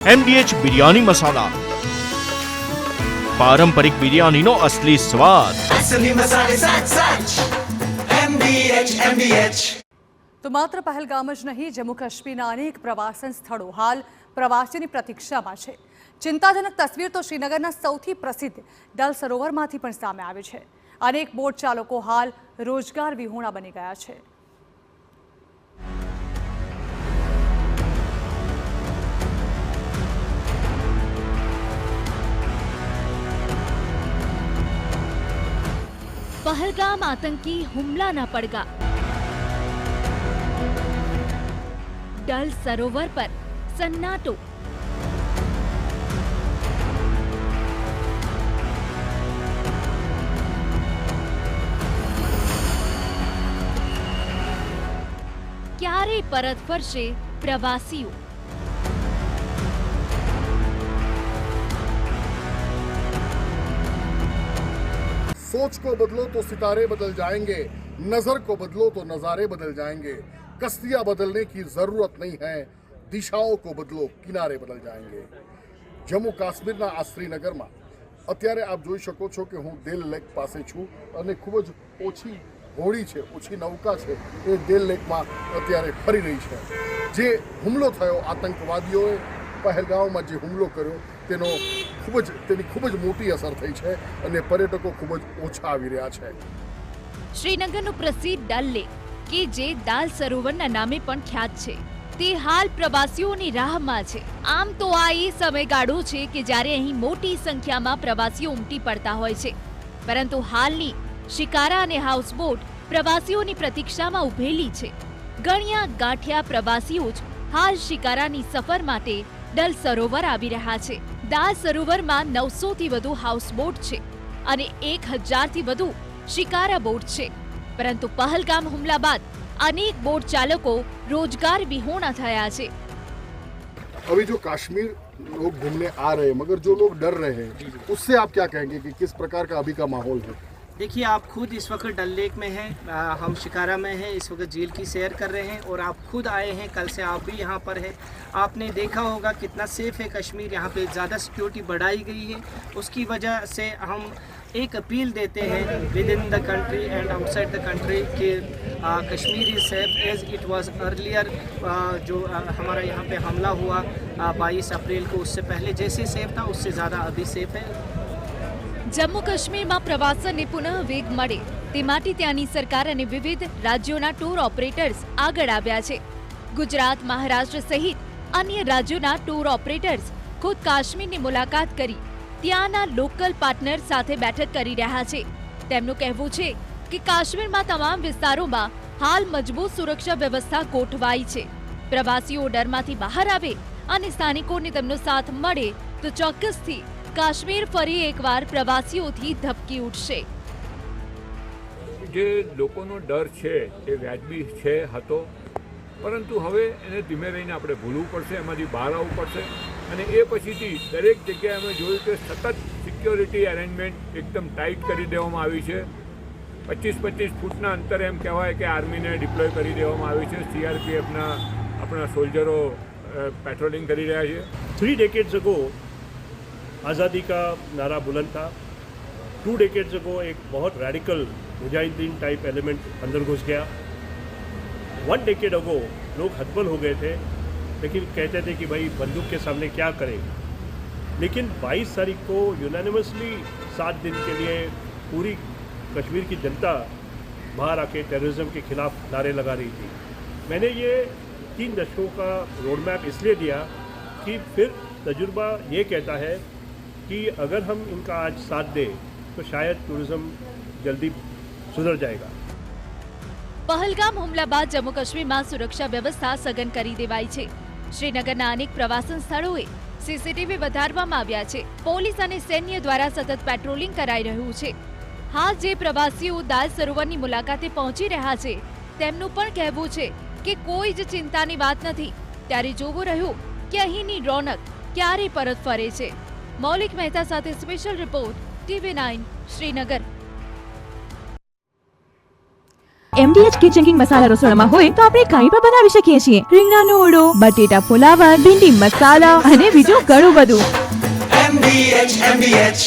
MDH biryani મસાલા, પારંપરિક બિરયાનીનો અસલી સ્વાદ. असली मसाले साच साच MDH તો માત્ર પહેલગામ જ નહીં, જમ્મુ કાશ્મીરના અનેક પ્રવાસન સ્થળો હાલ પ્રવાસીઓની પ્રતીક્ષામાં છે. ચિંતાજનક તસવીર તો શ્રીનગરના સૌથી પ્રસિદ્ધ ડલ સરોવરમાંથી પણ સામે આવી છે. અનેક બોટ ચાલકો હાલ રોજગાર વિહોણા બની ગયા છે. पहलगाम आतंकी हुमलाना પડઘા, ડલ સરોવર પર સન્નાટો. ક્યારે પરત ફરશે પ્રવાસીઓ? सोच को बदलो तो सितारे बदल जाएंगे, नजर को बदलो तो नजारे बदल जाएंगे. कश्तियां बदलने की जरूरत नहीं है, दिशाओं को बदलो किनारे बदल जाएंगे. જમ્મુ કાશ્મીરના આ શ્રીનગરમાં અત્યારે આપ જોઈ શકો છો કે હું ડેલ લેક પાસે છું અને ખૂબ જ ઓછી હોડી છે, ઓછી નૌકા છે એ ડેલ લેકમાં અત્યારે ફરી રહી છે. જે હુમલો થયો આતંકવાદીઓએ પહેલગામમાં જે હુમલો કર્યો તેની ખૂબ જ મોટી અસર થઈ છે અને પર્યટકો ખૂબ જ ઓછા આવી રહ્યા છે. શ્રીનગરનું પ્રસિદ્ધ ડલ લેક, કે જે દાલ સરોવરના નામે પણ ખ્યાત છે, તે હાલ પ્રવાસીઓની રાહમાં છે. આમ તો આ એ સમયગાળો છે કે જ્યારે અહીં મોટી સંખ્યામાં પ્રવાસીઓ ઉમટી પડતા હોય છે, પરંતુ હાલની શિકારા અને હાઉસબોટ પ્રવાસીઓની પ્રતીક્ષામાં ઉભેલી છે. ગણ્યા ગાંઠિયા પ્રવાસીઓ જ હાલ શિકારાની સફર માટે ડલ સરોવર આવી રહ્યા છે. દાલ સરોવરમાં 900થી વધુ હાઉસબોટ છે અને 1000થી વધુ શિકારા બોટ છે. પરંતુ પહલગામ હુમલા બાદ અનેક બોટ ચાલકો રોજગાર વિહોણા થયા છે. अभी जो कश्मीर लोग घूमने आ रहे हैं मगर जो लोग डर रहे हैं उससे आप क्या कहेंगे कि किस प्रकार का अभी का माहौल है? देखिए, आप खुद इस वक्त डल लेक में हैं, हम शिकारा में हैं, इस वक्त झील की सैर कर रहे हैं और आप खुद आए हैं, कल से आप भी यहाँ पर हैं. आपने देखा होगा कितना सेफ है कश्मीर. यहाँ पे ज़्यादा सिक्योरिटी बढ़ाई गई है. उसकी वजह से हम एक अपील देते हैं within the country and outside the country कि Kashmir is safe as it was earlier. जो हमारा यहाँ पे हमला हुआ 22 अप्रैल को, उससे पहले जैसे सेफ था उससे ज़्यादा अभी सेफ है. જમ્મુ કાશ્મીરમાં પ્રવાસનને પુનઃ વેગ મળે તે માટે ત્યાંની સરકાર અને વિવિધ રાજ્યોના ટૂર ઓપરેટર્સ આગળ આવ્યા છે. ગુજરાત, મહારાષ્ટ્ર સહિત અન્ય રાજ્યોના ટૂર ઓપરેટર્સ ખુદ કાશ્મીરની મુલાકાત કરી ત્યાંના લોકલ પાર્ટનર સાથે બેઠક કરી રહ્યા છે. તેમનું કહેવું છે કે કાશ્મીરમાં તમામ વિસ્તારોમાં હાલ મજબૂત સુરક્ષા વ્યવસ્થા ગોઠવાઈ છે. પ્રવાસીઓ ડરમાંથી બહાર આવે અને સ્થાનિકોને તેમનો સાથ મળે તો ચોક્કસથી કાશ્મીર ફરી એકવાર પ્રવાસીઓથી ધબકી ઉઠશે. જે લોકોનો ડર છે એ વ્યાજબી છે હતો, પરંતુ હવે એને ધીમે રહીને આપણે ભૂલવું પડશે, એમાંથી બહાર આવવું પડશે. અને એ પછીથી દરેક જગ્યાએ અમે જોયું કે સતત સિક્યોરિટી અરેન્જમેન્ટ એકદમ ટાઈટ કરી દેવામાં આવી છે. 25-25 ફૂટના અંતરે એમ કહેવાય કે આર્મીને ડિપ્લોય કરી દેવામાં આવી છે. CRPFના આપણા સોલ્જરો પેટ્રોલિંગ કરી રહ્યા છે. 3 decades ago आज़ादी का नारा बुलंद था. 2 decades ago एक बहुत रैडिकल मुजाहिदीन टाइप एलिमेंट अंदर घुस गया. 1 decade ago लोग हतबल हो गए थे, लेकिन कहते थे कि भाई बंदूक के सामने क्या करेंगे. लेकिन 22 तारीख को यूनानिमसली 7 दिन के लिए पूरी कश्मीर की जनता बाहर आके टेररिज्म के खिलाफ नारे लगा रही थी. मैंने ये 3 दशकों का रोड मैप इसलिए दिया कि फिर तजुर्बा ये कहता है कि अगर हम इनका आज साथ दें तो शायद टूरिज्म जल्दी सुधर जाएगा. પહલગામ હુમલા બાદ જમ્મુ કાશ્મીરમાં સુરક્ષા વ્યવસ્થા સઘન કરી દેવાઈ છે. શ્રીનગરના અનેક પ્રવાસન સ્થળોએ સીસીટીવી વધારવામાં આવ્યા છે. પોલીસ અને સૈન્ય દ્વારા સતત પેટ્રોલિંગ કરાઈ રહ્યું છે. હાલ જે પ્રવાસીઓ દાલ સરોવરની મુલાકાતે પહોંચી રહ્યા છે તેમનું પણ કહેવું છે કે કોઈ જ ચિંતાની વાત નથી. ત્યારે જોવું રહ્યું કે અહીંની રોનક ક્યારે પરત ફરે છે. મૌલિક મહેતા સાથે special report, TV9 Srinagar. MDH kitchen king masala રસોડામાં હોય તો આપણે કંઈ પણ બનાવી શકીએ છીએ. રીંગણાનો ઓળો, બટેટા ફુલાવર, ભીંડી મસાલા અને બીજું ઘણું બધું. MDH